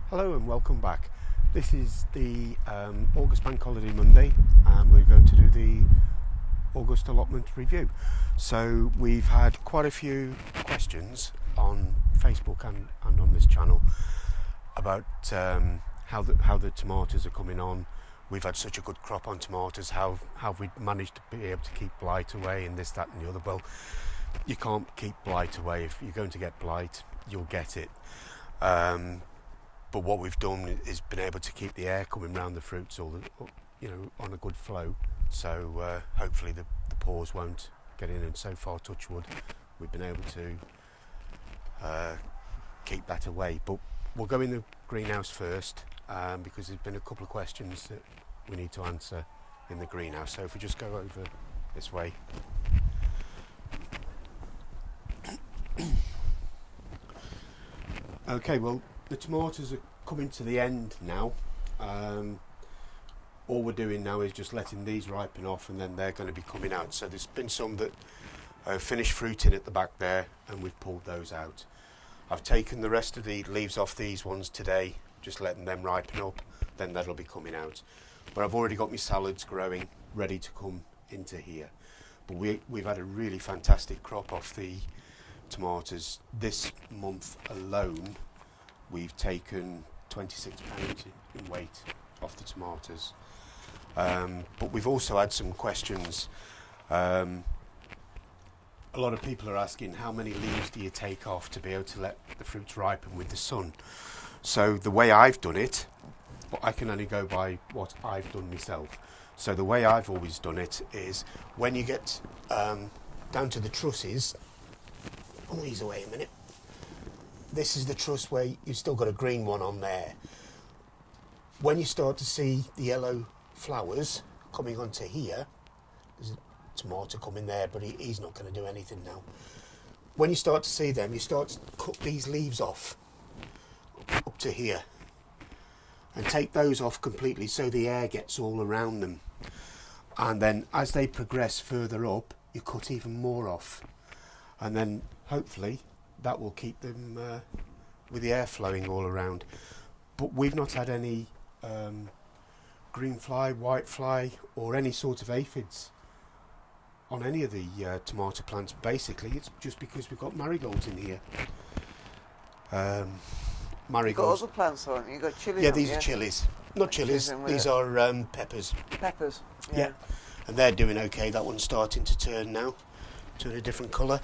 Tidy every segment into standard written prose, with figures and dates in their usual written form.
Hello and welcome back. This is the August Bank Holiday Monday, and we're going to do the August allotment review. So we've had quite a few questions on Facebook and on this channel about how the tomatoes are coming on. We've had such a good crop on tomatoes. How have we managed to be able to keep blight away and this, that and the other? Well, you can't keep blight away. If you're going to get blight, you'll get it. But what we've done is been able to keep the air coming round the fruits on a good flow. So hopefully the pores won't get in, and so far, touch wood, we've been able to keep that away. But we'll go in the greenhouse first because there's been a couple of questions that we need to answer in the greenhouse. So if we just go over this way. Okay, well, the tomatoes are coming to the end now. All we're doing now is just letting these ripen off, and then they're going to be coming out. So there's been some that finished fruiting at the back there, and we've pulled those out. I've taken the rest of the leaves off these ones today, just letting them ripen up, then that'll be coming out. But I've already got my salads growing, ready to come into here. But we've had a really fantastic crop off the tomatoes. This month alone, we've taken 26 pounds in weight off the tomatoes. But we've also had some questions. A lot of people are asking, how many leaves do you take off to be able to let the fruits ripen with the sun? So the way I've done it, but I can only go by what I've done myself. So the way I've always done it is when you get down to the trusses, pull these away a minute. This is the truss where you've still got a green one on there. When you start to see the yellow flowers coming onto here, there's a tomato coming there, but he's not going to do anything now. When you start to see them, you start to cut these leaves off up to here and take those off completely so the air gets all around them. And then as they progress further up, you cut even more off. And then hopefully that will keep them with the air flowing all around. But we've not had any green fly, white fly, or any sort of aphids on any of the tomato plants. Basically, it's just because we've got marigolds in here. Marigolds. You've got other plants, haven't you? You've got chilies. Yeah, these are chilies. Not chilies, these are peppers. Peppers, yeah. And they're doing okay. That one's starting to turn now, turn a different colour.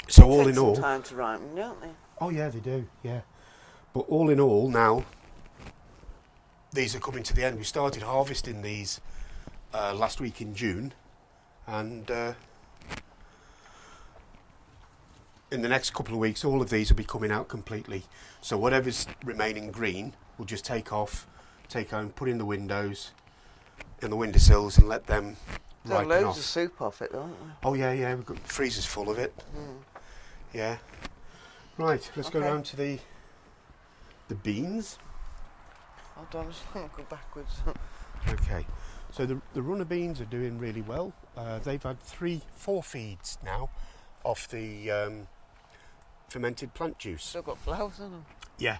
So all in all, some time to ripen, don't they? Oh yeah, they do. Yeah, but all in all, now these are coming to the end. We started harvesting these last week in June, and in the next couple of weeks, all of these will be coming out completely. So whatever's remaining green, we'll just take off, take home, put in the windows, in the windowsills, and let them ripen off. Loads of soup off it, don't we? Oh yeah, we've got freezers full of it. Yeah. Right, let's go round to the beans. Hold on, just go backwards. Okay, so the runner beans are doing really well. They've had 4 feeds now off the fermented plant juice. Still got flowers in them. Yeah,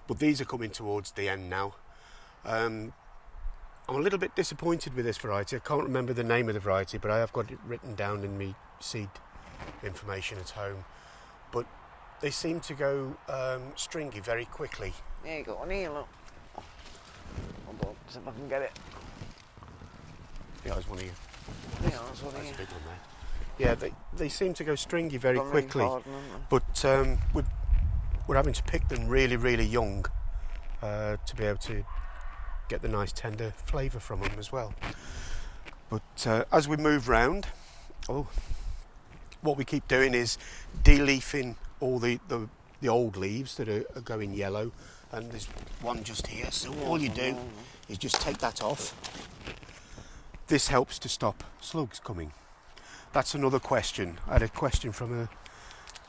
but these are coming towards the end now. I'm a little bit disappointed with this variety. I can't remember the name of the variety, but I have got it written down in my seed information at home. But they seem to go stringy very quickly. Yeah, you got one here, look. Hold on, see if I can get it. Yeah, there's one here. Yeah, there's one That's here. a big one there. Yeah, they seem to go stringy very quickly. Hard, but we're having to pick them really, really young to be able to get the nice tender flavour from them as well. But as we move round, what we keep doing is de-leafing all the old leaves that are going yellow, and there's one just here, so all you do is just take that off. This helps to stop slugs coming. That's another question. I had a question from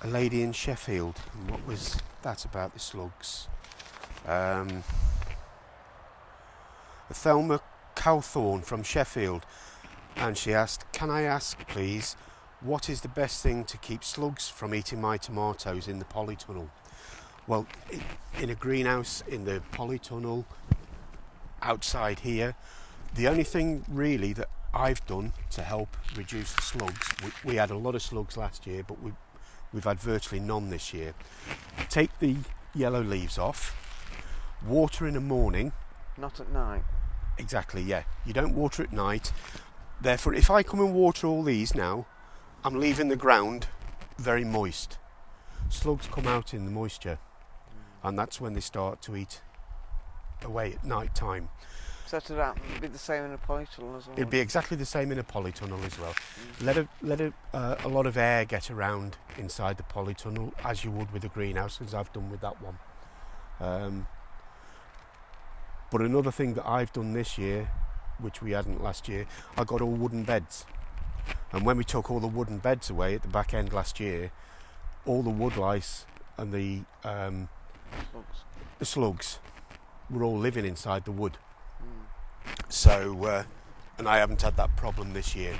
a lady in Sheffield, and what was that about the slugs? Thelma Cowthorne from Sheffield, and she asked, can I ask please, what is the best thing to keep slugs from eating my tomatoes in the polytunnel? Well, in a greenhouse, in the polytunnel, outside here, the only thing really that I've done to help reduce the slugs, we had a lot of slugs last year, but we've had virtually none this year. Take the yellow leaves off, water in the morning. Not at night. Exactly, yeah. You don't water at night. Therefore, if I come and water all these now, I'm leaving the ground very moist. Slugs come out in the moisture, and that's when they start to eat away at night time. So it'd be the same in a polytunnel as well? It'd be exactly the same in a polytunnel as well. Let a lot of air get around inside the polytunnel, as you would with a greenhouse, as I've done with that one. But another thing that I've done this year, which we hadn't last year, I got all wooden beds. And when we took all the wooden beds away at the back end last year, all the wood lice and the slugs were all living inside the wood. So, and I haven't had that problem this year.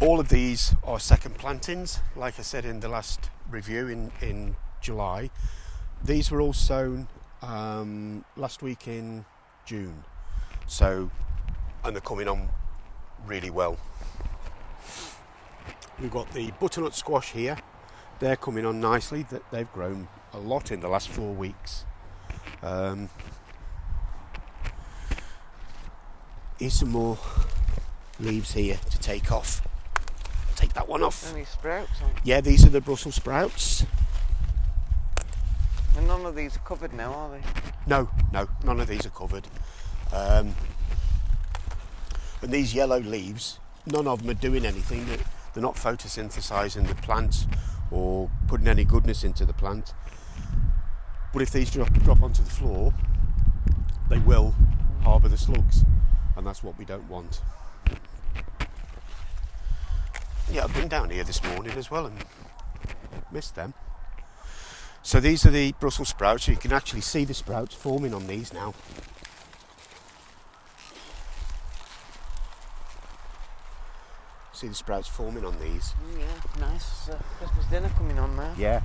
All of these are second plantings, like I said in the last review in July. These were all sown last week in June. So, and they're coming on really well. We've got the butternut squash here. They're coming on nicely. They've grown a lot in the last 4 weeks. Here's some more leaves here to take off. Take that one off. Any sprouts? Yeah, these are the Brussels sprouts. And none of these are covered now, are they? No, none of these are covered. And these yellow leaves, none of them are doing anything. They're not photosynthesizing the plant or putting any goodness into the plant. But if these drop onto the floor, they will harbour the slugs, and that's what we don't want. Yeah, I've been down here this morning as well and missed them. So these are the Brussels sprouts. You can actually see the sprouts forming on these now. See the sprouts forming on these. Yeah, nice Christmas dinner coming on there. Yeah.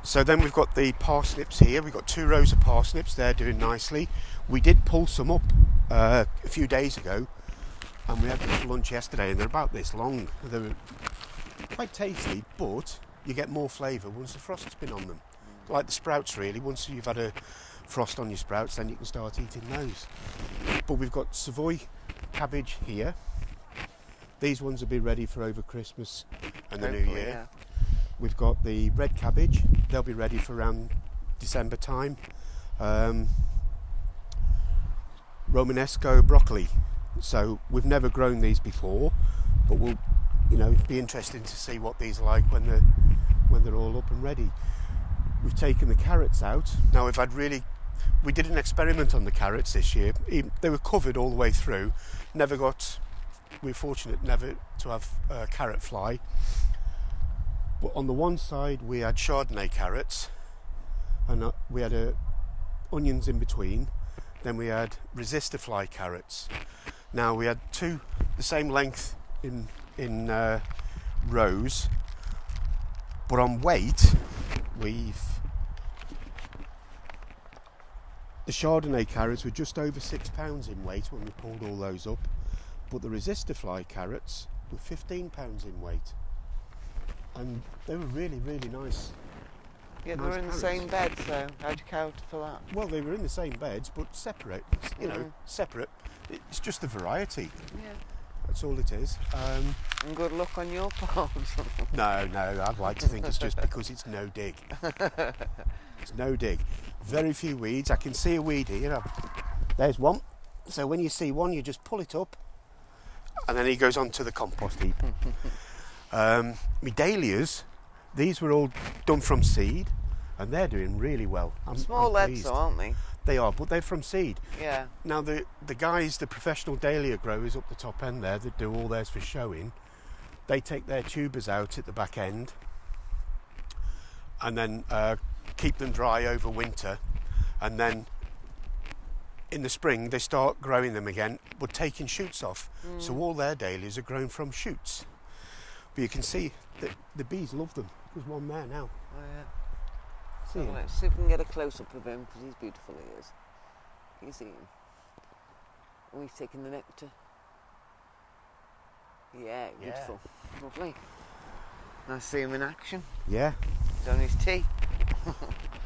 So then we've got the parsnips here. We've got 2 rows of parsnips. They're doing nicely. We did pull some up a few days ago, and we had them for lunch yesterday, and they're about this long. They're quite tasty, but you get more flavour once the frost's been on them. Like the sprouts, really. Once you've had a frost on your sprouts, then you can start eating those. But we've got Savoy cabbage here. These ones will be ready for over Christmas and the New Year. Yeah. We've got the red cabbage. They'll be ready for around December time. Romanesco broccoli. So we've never grown these before, but we'll, be interesting to see what these are like when they're all up and ready. We've taken the carrots out. Now we did an experiment on the carrots this year. They were covered all the way through. We're fortunate never to have a carrot fly. But on the one side we had Chardonnay carrots, and we had onions in between. Then we had resistor fly carrots. Now we had 2 the same length in rows, but on weight the Chardonnay carrots were just over £6 in weight when we pulled all those up, but the resistor fly carrots were £15 in weight, and they were really, really nice. Yeah, they nice were in the carrots. same bed, so how'd you count for that? Well, they were in the same beds, but separate. Separate. It's just the variety. Yeah. That's all it is. And good luck on your part. No, I'd like to think it's just because it's no dig. It's no dig. Very few weeds. I can see a weed here. There's one. So when you see one, you just pull it up, and then he goes on to the compost heap. My dahlias, these were all done from seed, and they're doing really well. Small leads though, aren't they? They are, but they're from seed. Yeah. Now the guys, the professional dahlia growers up the top end there that do all theirs for showing, they take their tubers out at the back end and then keep them dry over winter, and then in the spring they start growing them again, but taking shoots off. So all their dahlias are grown from shoots. But you can see that the bees love them. There's one there now. Oh, yeah. So See him? let's see if we can get a close-up of him, because he's beautiful, he is. Can you see him? Oh, he's taking the nectar. Yeah, beautiful. Lovely. Nice to see him in action. Yeah. He's on his tea.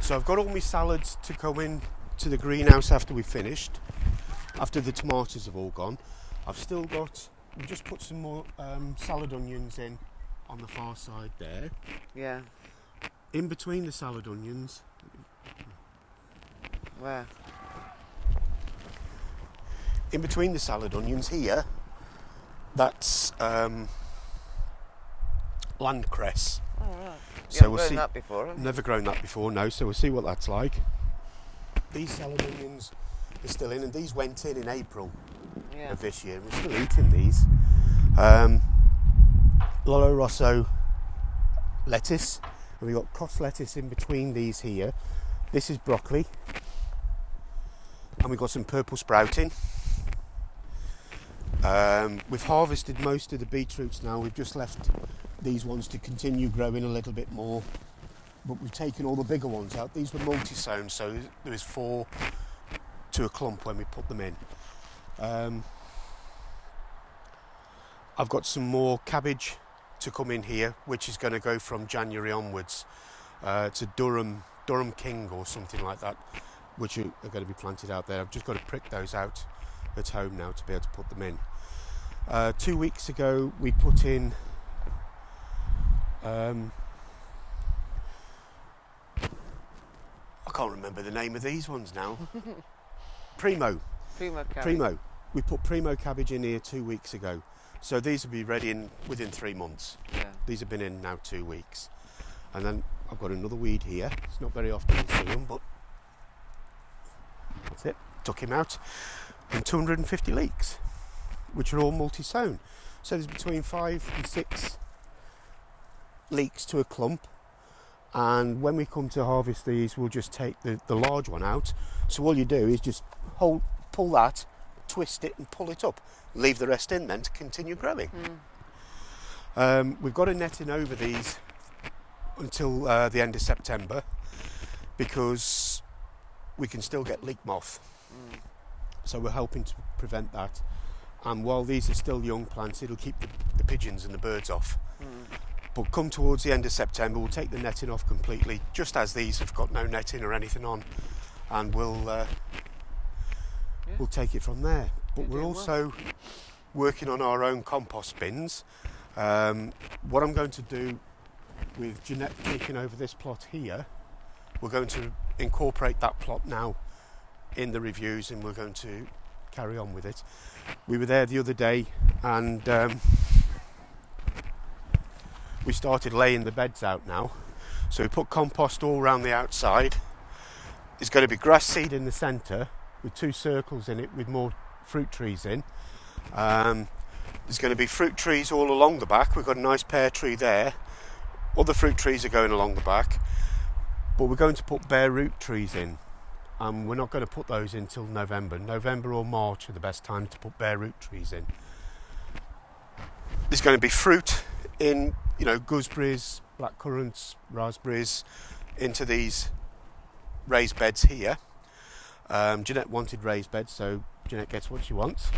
So I've got all my salads to go in to the greenhouse after we've finished, after the tomatoes have all gone. I've still got, we've just put some more salad onions in on the far side there. Yeah. In between the salad onions, Where? in between the salad onions here, that's land cress. Oh, right. You So haven't we'll grown see. that before, have you? Never grown that before, no, so we'll see what that's like. These salad onions are still in, and these went in April Yeah. of this year. We're still eating these. Lolo Rosso lettuce, and we've got cross lettuce in between these here. This is broccoli, and we've got some purple sprouting. We've harvested most of the beetroots now. We've just left these ones to continue growing a little bit more, but we've taken all the bigger ones out. These were multi-sown, so there was 4 to a clump when we put them in. I've got some more cabbage to come in here, which is going to go from January onwards to Durham King or something like that, which are going to be planted out there. I've just got to prick those out at home now to be able to put them in. 2 weeks ago we put in I can't remember the name of these ones now. Primo. We put Primo cabbage in here 2 weeks ago. So these will be ready within 3 months. Yeah. These have been in now 2 weeks. And then I've got another weed here. It's not very often you see them, but that's it. Took him out. And 250 leeks, which are all multi-sown. So there's between 5 and 6 leeks to a clump. And when we come to harvest these, we'll just take the large one out. So all you do is just pull that, twist it and pull it up. Leave the rest in then to continue growing. We've got a netting over these until the end of September, because we can still get leek moth. So we're helping to prevent that. And while these are still young plants, it'll keep the pigeons and the birds off. But come towards the end of September, we'll take the netting off completely, just as these have got no netting or anything on, and we'll take it from there. But we're also working on our own compost bins. What I'm going to do with Jeanette taking over this plot here, we're going to incorporate that plot now in the reviews, and we're going to carry on with it. We were there the other day, and we started laying the beds out now. So we put compost all around the outside. There's going to be grass seed in the centre with 2 circles in it with more fruit trees in. There's going to be fruit trees all along the back. We've got a nice pear tree there. Other fruit trees are going along the back, but we're going to put bare root trees in. We're not going to put those in till November. November or March are the best time to put bare root trees in. There's going to be fruit in, gooseberries, blackcurrants, raspberries, into these raised beds here. Jeanette wanted raised beds, so Jeanette gets what she wants.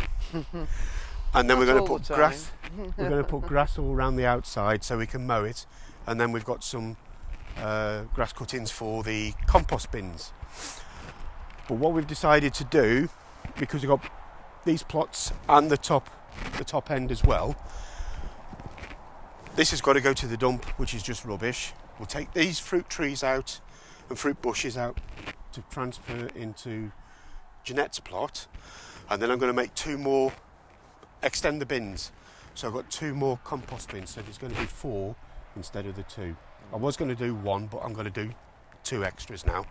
And then we're going to put grass. We're going to put grass all around the outside so we can mow it. And then we've got some grass cuttings for the compost bins. But what we've decided to do, because we've got these plots and the top end as well, this has got to go to the dump, which is just rubbish. We'll take these fruit trees out and fruit bushes out to transfer into Jeanette's plot, and then I'm going to make 2 more, extend the bins. So I've got 2 more compost bins, so there's going to be 4 instead of the 2. I was going to do 1, but I'm going to do 2 extras now.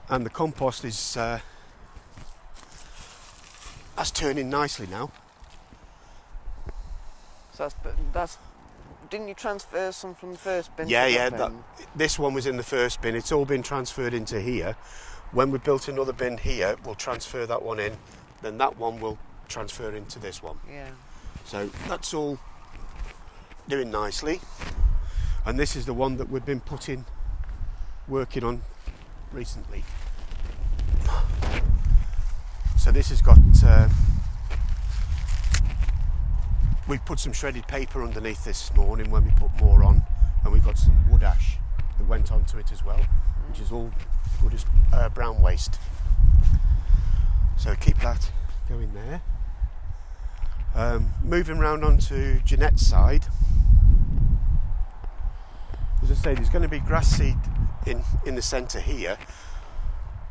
And the compost is that's turning nicely now. So that's didn't you transfer some from the first bin? Yeah. This one was in the first bin. It's all been transferred into here. When we built another bin here, we'll transfer that one in. Then that one will transfer into this one. Yeah. So that's all doing nicely. And this is the one that we've been putting working on recently. So this has got, we put some shredded paper underneath this morning when we put more on, and we got some wood ash that went onto it as well, which is all good as brown waste. So keep that going there. Moving round onto Jeanette's side. As I say, there's going to be grass seed in the centre here.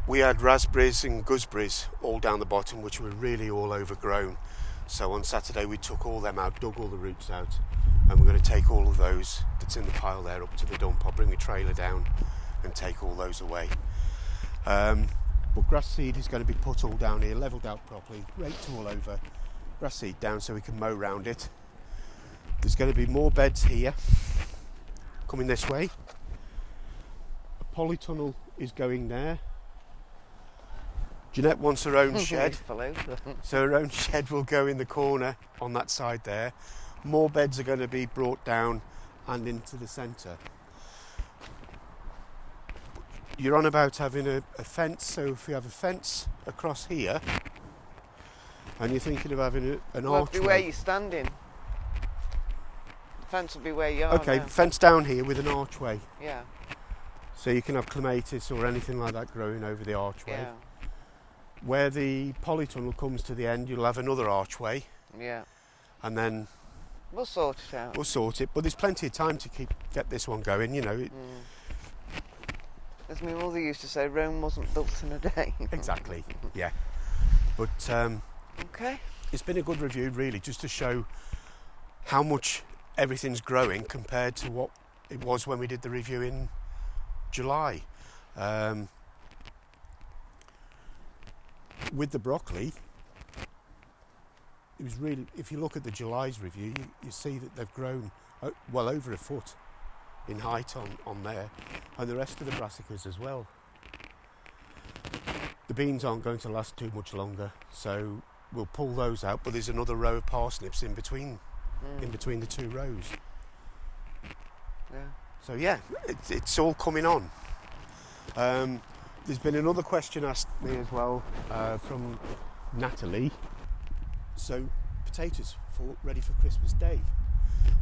We had raspberries and gooseberries all down the bottom, which were really all overgrown. So on Saturday we took all them out, dug all the roots out, and we're going to take all of those that's in the pile there up to the dump. I'll bring a trailer down and take all those away. But grass seed is going to be put all down here, levelled out properly, raked all over, grass seed down so we can mow round it. There's going to be more beds here, coming this way. A polytunnel is going there. Jeanette wants her own shed, so her own shed will go in the corner on that side there. More beds are going to be brought down and into the centre. You're on about having a fence, so if you have a fence across here, and you're thinking of having an archway. It'll be where you're standing. The fence will be where you are. Okay, now. fence down here with an archway. Yeah. So you can have clematis or anything like that growing over the archway. Yeah. Where the polytunnel comes to the end, you'll have another archway. Yeah. And then we'll sort it out. We'll sort it, but there's plenty of time to get this one going, you know. As my mother used to say, Rome wasn't built in a day. Exactly, yeah. But okay. It's been a good review, really, just to show how much everything's growing compared to what it was when we did the review in July. With the broccoli, it was really, if you look at the July's review, you see that they've grown well over a foot in height on there, and the rest of the brassicas as well. The beans aren't going to last too much longer, so we'll pull those out, but there's another row of parsnips in between the two rows. Yeah. So yeah, it's all coming on. There's been another question asked me as well from Natalie. So, potatoes ready for Christmas Day.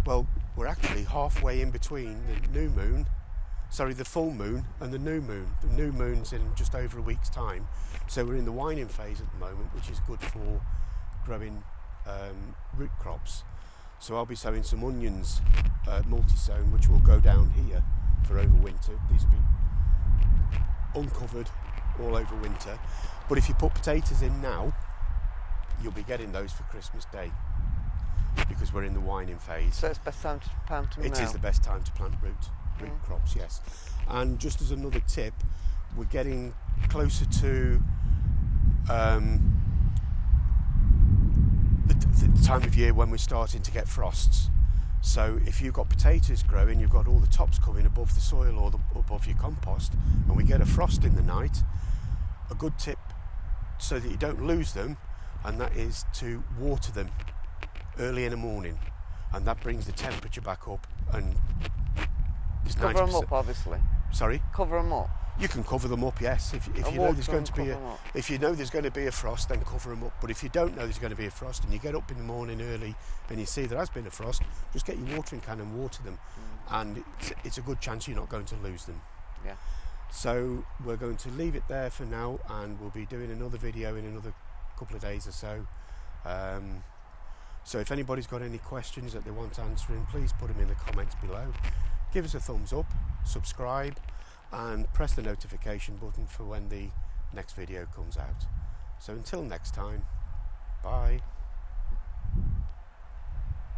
Well, we're actually halfway in between the full moon and the new moon. The new moon's in just over a week's time. So we're in the winding phase at the moment, which is good for growing root crops. So I'll be sowing some onions, multi-sown, which will go down here for over winter. These will be uncovered all over winter, but if you put potatoes in now, you'll be getting those for Christmas Day because we're in the winding phase. So it's the best time to plant them now? It is the best time to plant root crops, yes. And just as another tip, we're getting closer to the time of year when we're starting to get frosts. So if you've got potatoes growing, you've got all the tops coming above the soil or above your compost, and we get a frost in the night, a good tip so that you don't lose them, and that is to water them early in the morning, and that brings the temperature back up, and it's cover 90%. them up, obviously. Sorry? Cover them up. You can cover them up, yes. If you know there's going to be a frost, then cover them up. But if you don't know there's going to be a frost, and you get up in the morning early and you see there has been a frost, just get your watering can and water them, and it's a good chance you're not going to lose them. Yeah. So we're going to leave it there for now, and we'll be doing another video in another couple of days or so. So if anybody's got any questions that they want answering, please put them in the comments below. Give us a thumbs up, subscribe, and press the notification button for when the next video comes out. So until next time, bye.